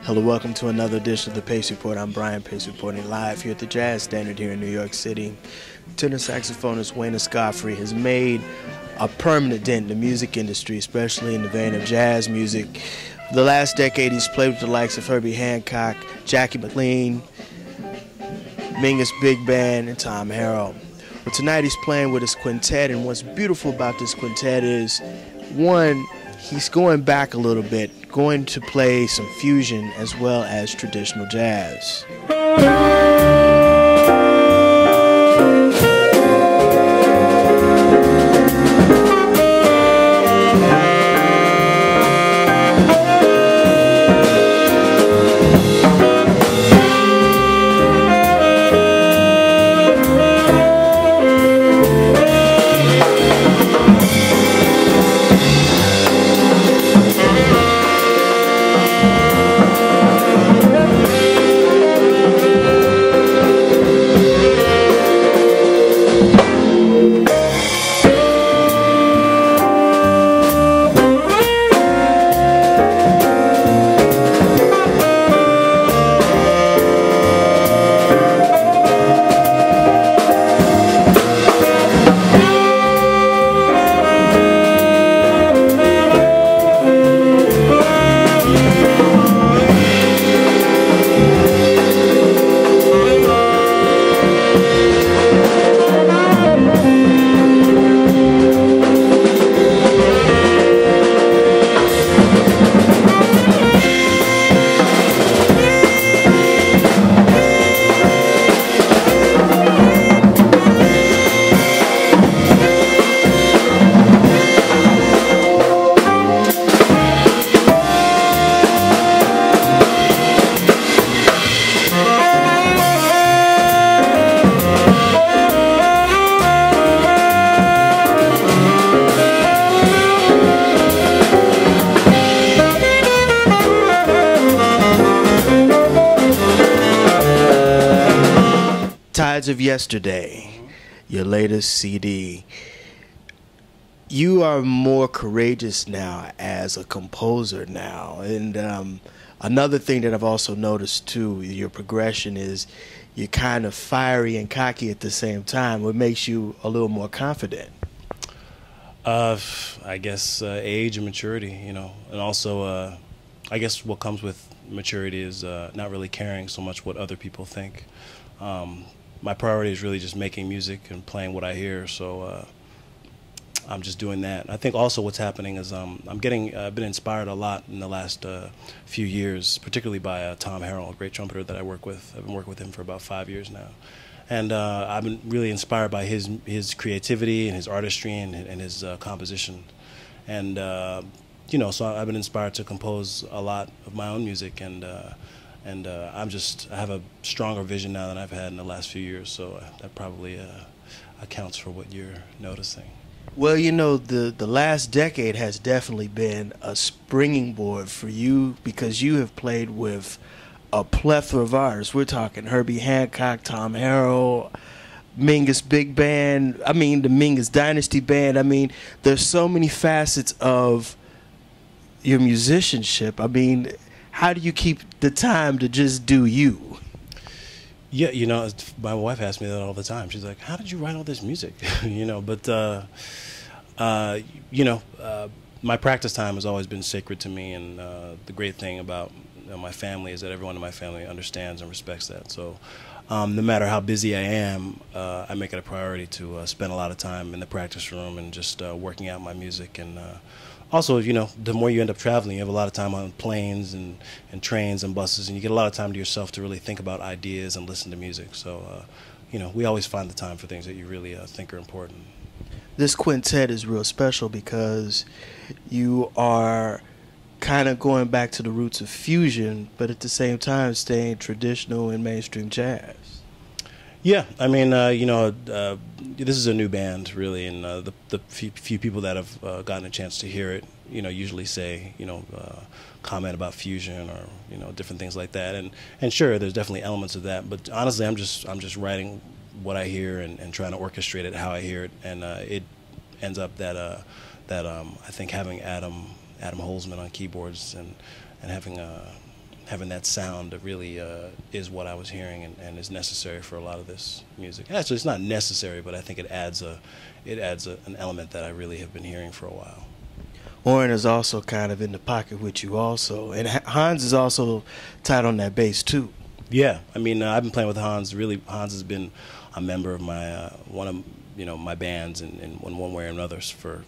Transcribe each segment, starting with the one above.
Hello, welcome to another edition of the Pace Report. I'm Brian Pace, reporting live here at the Jazz Standard here in New York City. Tenor saxophonist Wayne Escoffery has made a permanent dent in the music industry, especially in the vein of jazz music. For the last decade, he's played with the likes of Herbie Hancock, Jackie McLean, Mingus Big Band, and Tom Harrell. But tonight he's playing with his quintet, and what's beautiful about this quintet is, one, he's going back a little bit, going to play some fusion as well as traditional jazz. Tides of Yesterday, your latest CD. You are more courageous now as a composer now. And another thing that I've also noticed too, your progression is you're kind of fiery and cocky at the same time. What makes you a little more confident? I guess age and maturity, and also I guess what comes with maturity is not really caring so much what other people think. My priority is really just making music and playing what I hear, so I'm just doing that. I think also what's happening is I've been inspired a lot in the last few years, particularly by Tom Harrell, a great trumpeter that I work with. I've been working with him for about 5 years now. And I've been really inspired by his creativity and his artistry and his composition. And, so I've been inspired to compose a lot of my own music, and I have a stronger vision now than I've had in the last few years, so that probably accounts for what you're noticing. Well, the last decade has definitely been a springing board for you because you have played with a plethora of artists. We're talking Herbie Hancock, Tom Harrell, Mingus Big Band, the Mingus Dynasty Band. There's so many facets of your musicianship. How do you keep the time to just do you? Yeah, my wife asks me that all the time. She's like, "How did you write all this music?" My practice time has always been sacred to me, and the great thing about my family is that everyone in my family understands and respects that. So no matter how busy I am, I make it a priority to spend a lot of time in the practice room and just working out my music. And also, the more you end up traveling, you have a lot of time on planes and trains and buses, and you get a lot of time to yourself to really think about ideas and listen to music. So, we always find the time for things that you really think are important. This quintet is real special because you are kind of going back to the roots of fusion, but at the same time staying traditional and mainstream jazz. Yeah, this is a new band, really, and the few people that have gotten a chance to hear it, usually say, comment about fusion or different things like that, and sure, there's definitely elements of that, but honestly, I'm just writing what I hear and trying to orchestrate it how I hear it, and it ends up that I think having Adam Holzman on keyboards and having having that sound that really is what I was hearing and is necessary for a lot of this music. Actually, it's not necessary, but I think it adds an element that I really have been hearing for a while. Orrin is also kind of in the pocket with you also, and Hans is also tight on that bass too. Yeah, I mean, I've been playing with Hans. Really, Hans has been a member of my one of my bands in one way or another for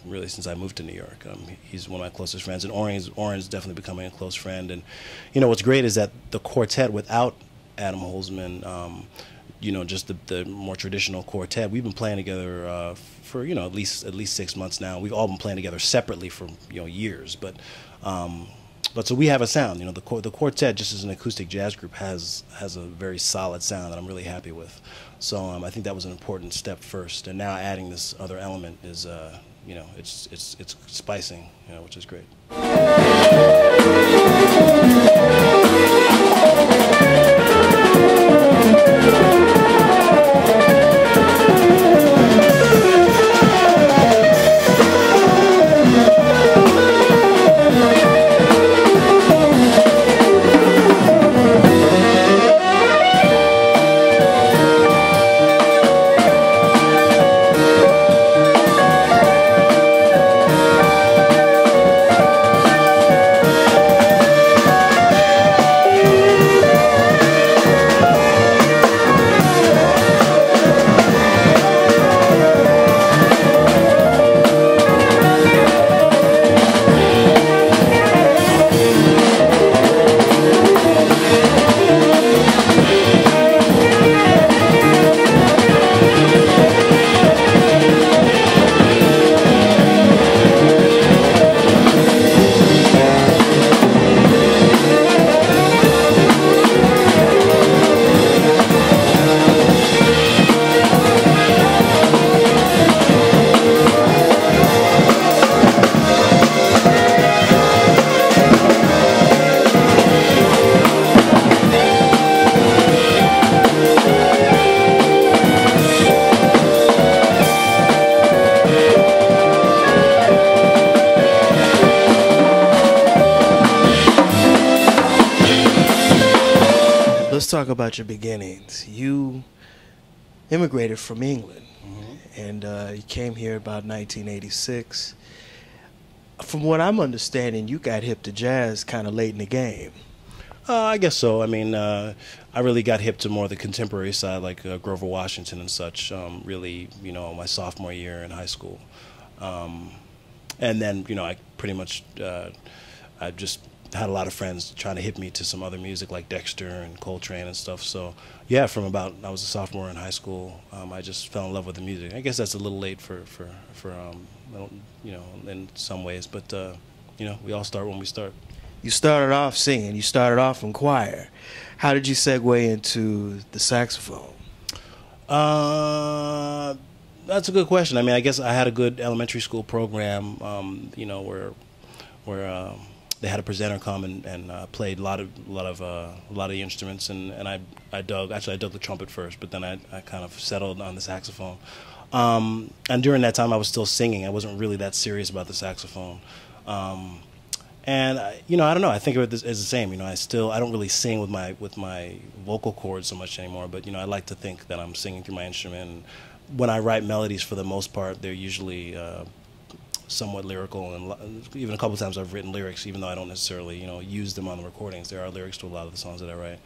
really since I moved to New York. He's one of my closest friends, and Orrin's definitely becoming a close friend. And what's great is that the quartet without Adam Holzman, just the more traditional quartet, we've been playing together for at least 6 months now. We've all been playing together separately for years, but so we have a sound. The quartet, just as an acoustic jazz group, has a very solid sound that I'm really happy with. So I think that was an important step first, and now adding this other element is it's spicing, which is great. Let's talk about your beginnings. You immigrated from England, and you came here about 1986. From what I'm understanding, you got hip to jazz kind of late in the game. I guess so. I mean, I really got hip to more the contemporary side, like Grover Washington and such, really, my sophomore year in high school. And then, I pretty much, I just had a lot of friends trying to hit me to some other music like Dexter and Coltrane and stuff. So, yeah, from about, I was a sophomore in high school, I just fell in love with the music. I guess that's a little late for in some ways, but, we all start when we start. You started off singing. You started off in choir. How did you segue into the saxophone? That's a good question. I mean, I guess I had a good elementary school program, where they had a presenter come and played a lot of the instruments, and I dug the trumpet first, but then I kind of settled on the saxophone. And during that time, I was still singing. I wasn't really that serious about the saxophone. And I don't know. I think of it as the same. I don't really sing with my vocal cords so much anymore. But I like to think that I'm singing through my instrument. And when I write melodies, for the most part, they're usually somewhat lyrical. And even a couple of times I've written lyrics, even though I don't necessarily use them on the recordings. There are lyrics to a lot of the songs that I write.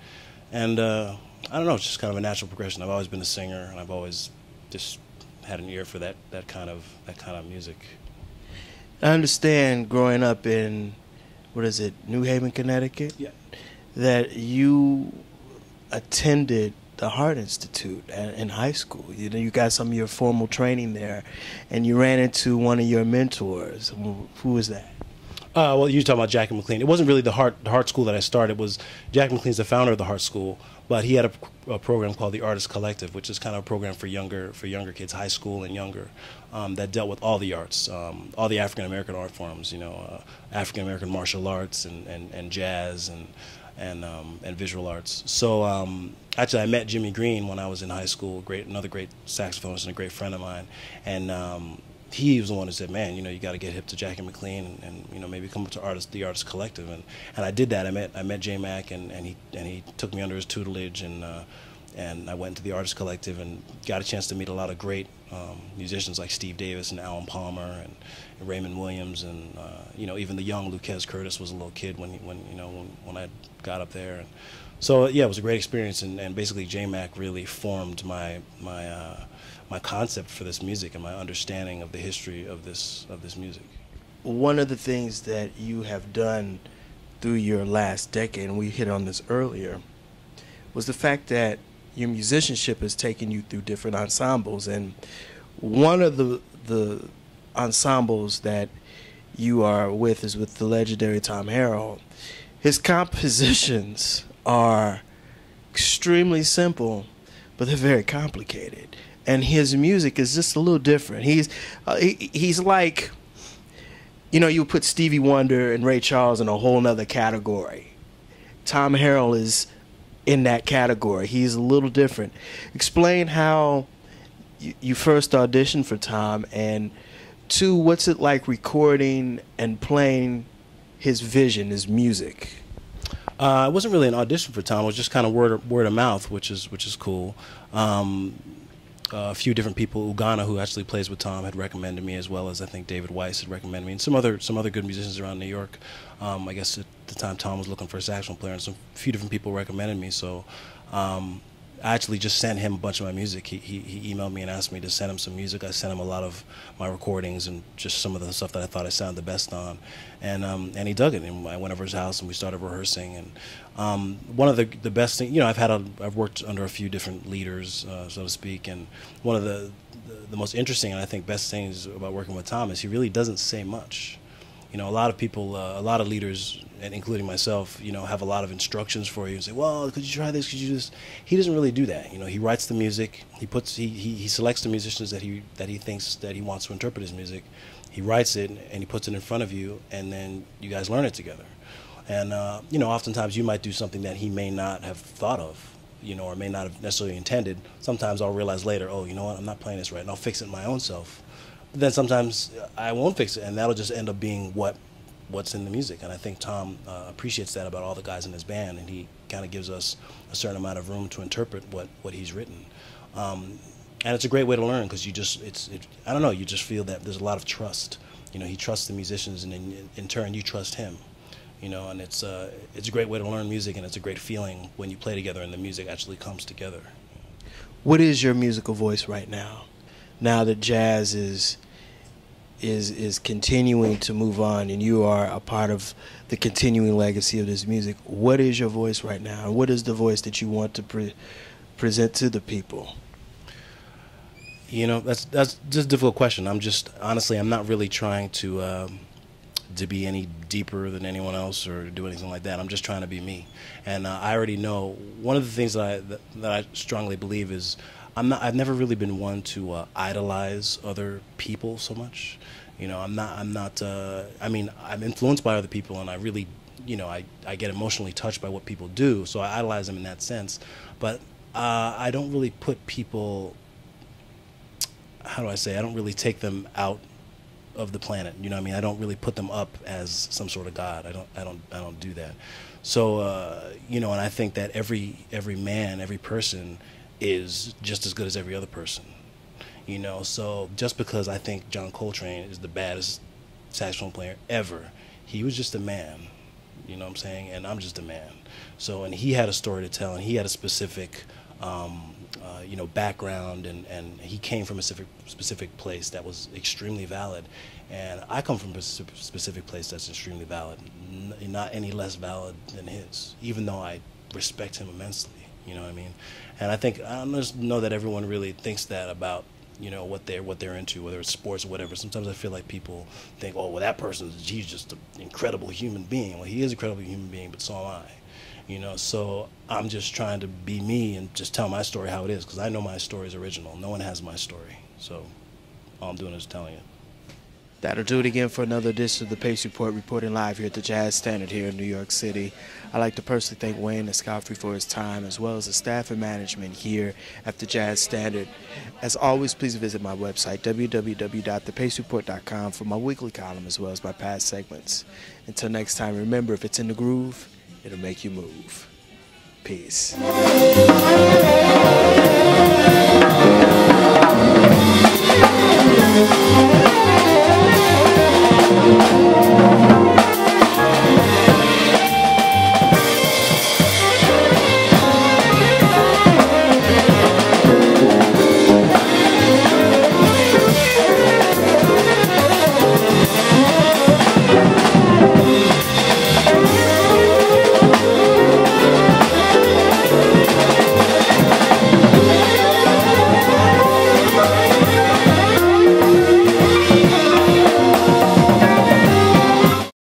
And I don't know. It's just kind of a natural progression. I've always been a singer, and I've always just had an ear for that kind of music. I understand growing up in, New Haven, Connecticut? Yeah. That you attended the Heart Institute in high school. You got some of your formal training there, and you ran into one of your mentors. Who was that? Well, you're talking about Jackie McLean. It wasn't really the Heart School that I started. It was Jackie McLean's the founder of the Heart School, but he had a program called the Artist Collective, which is kind of a program for younger kids, high school and younger, that dealt with all the arts, all the African American art forms, African American martial arts and jazz and visual arts. So actually, I met Jimmy Green when I was in high school. Another great saxophonist and a great friend of mine, and he was the one who said, "Man, you got to get hip to Jackie McLean, and maybe come up to the Artist Collective." And I did that. I met J Mac, and he took me under his tutelage, and I went to the Artist Collective and got a chance to meet a lot of great musicians like Steve Davis and Alan Palmer and Raymond Williams, and even the young Lucas Curtis was a little kid when I got up there. And so yeah, it was a great experience, and basically J Mac really formed my concept for this music and my understanding of the history of this music. One of the things that you have done through your last decade, and we hit on this earlier, was the fact that your musicianship has taken you through different ensembles. And one of the ensembles that you are with is with the legendary Tom Harrell. His compositions are extremely simple, but they're very complicated. And his music is just a little different. He's like, you put Stevie Wonder and Ray Charles in a whole nother category. Tom Harrell is in that category. He's a little different. Explain how you first auditioned for Tom, and two, what's it like recording and playing his vision, his music? It wasn't really an audition for Tom. It was just kind of word of mouth, which is cool. A few different people, Ugana, who actually plays with Tom, had recommended me, as well as I think David Weiss had recommended me, and some other good musicians around New York. I guess at the time Tom was looking for a saxophone player, and a few different people recommended me. So I actually just sent him a bunch of my music. He emailed me and asked me to send him some music. I sent him a lot of my recordings and just some of the stuff that I thought I sounded the best on, and he dug it. And I went over his house and we started rehearsing. And one of the best things, I've worked under a few different leaders, so to speak, and one of the most interesting and I think best things about working with Tom is he really doesn't say much. A lot of people, a lot of leaders, and including myself, have a lot of instructions for you and say, well, could you try this, could you do this? He doesn't really do that. He writes the music, he selects the musicians that he thinks that he wants to interpret his music. He writes it and he puts it in front of you, and then you guys learn it together. And oftentimes you might do something that he may not have thought of, or may not have necessarily intended. Sometimes I'll realize later, oh, you know what, I'm not playing this right, and I'll fix it my own self. But then sometimes I won't fix it, and that'll just end up being what's in the music. And I think Tom appreciates that about all the guys in his band, and he kind of gives us a certain amount of room to interpret what he's written. And it's a great way to learn, because I don't know, you just feel that there's a lot of trust. He trusts the musicians, and in turn you trust him. And it's a great way to learn music, and it's a great feeling when you play together and the music actually comes together. What is your musical voice right now? Now that jazz is continuing to move on, and you are a part of the continuing legacy of this music, what is your voice right now? And what is the voice that you want to present to the people? That's just a difficult question. I'm not really trying to be any deeper than anyone else or do anything like that. I'm just trying to be me. And I already know one of the things that I strongly believe is I've never really been one to idolize other people so much. I'm influenced by other people, and I really, I get emotionally touched by what people do, so I idolize them in that sense. But I don't really put people, how do I say, I don't really take them out of the planet. I don't really put them up as some sort of god. I don't do that. So and I think that every man, every person is just as good as every other person. So just because I think John Coltrane is the baddest saxophone player ever, he was just a man. You know what I'm saying? And I'm just a man. So, and he had a story to tell, and he had a specific background, and he came from a specific place that was extremely valid, and I come from a specific place that's extremely valid, not any less valid than his, even though I respect him immensely. You know what I mean? And I just know that everyone really thinks that about what they're into, whether it's sports or whatever. Sometimes I feel like people think, oh, well, that he's just an incredible human being. Well, he is an incredible human being, but so am I. So I'm just trying to be me and just tell my story how it is, because I know my story is original. No one has my story. So all I'm doing is telling it. That'll do it again for another edition of the Pace Report, reporting live here at the Jazz Standard here in New York City. I'd like to personally thank Wayne Escoffery for his time, as well as the staff and management here at the Jazz Standard. As always, please visit my website, www.thepacereport.com, for my weekly column as well as my past segments. Until next time, remember, if it's in the groove, it'll make you move. Peace.